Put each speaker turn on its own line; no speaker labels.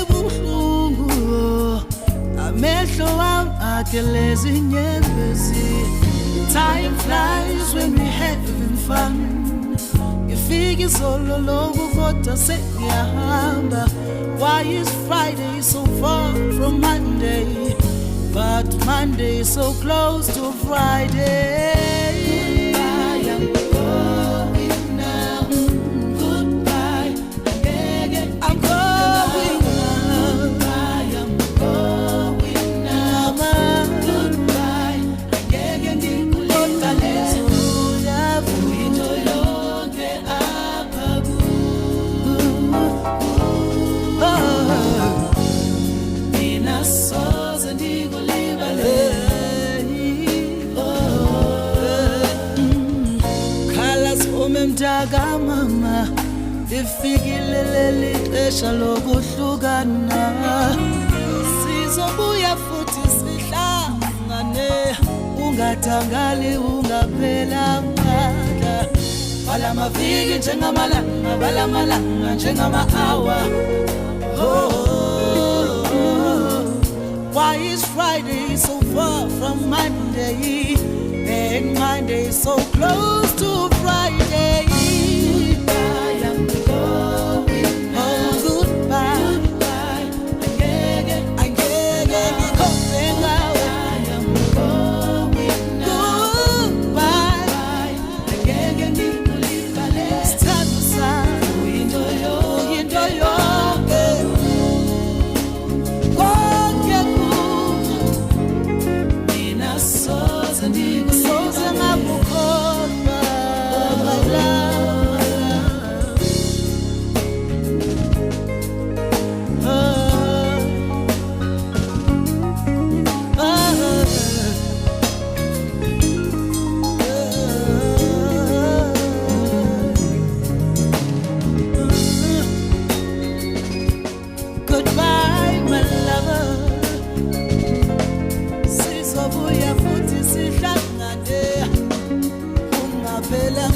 buhlungu amehlo wami ageleza inyembezi. Time flies when we having fun. Ifika izolo loku kodwa sengiyahamba. Why is Friday so far from Monday, but Monday is so close to Friday? Goodbye, I'm going now. Goodbye, I'm going now. Goodbye, I'm going now. Goodbye, ngikulinda lezo into yonke apha mina soze ndikulibale. Khala siphuma mntaka mama, lifikile leli xesha lokuhlukana. Sizobuya futhi sihlangane, ungathangali ungaphela amandla. Balamaviki njengamalanga, balamalanga njengama-hour. Why is Friday so far from Monday, and Monday so close to Friday? Goodbye, I'm going now. Goodbye, goodbye, angeke ngikhombe ngawe. I'm going now. Goodbye, angeke ngikulibale. Sithando sami uyinto yonke. Soze ngakukholwa, my love. Goodbye, my lover. Sizobuya futhi sihlangane, ungaphela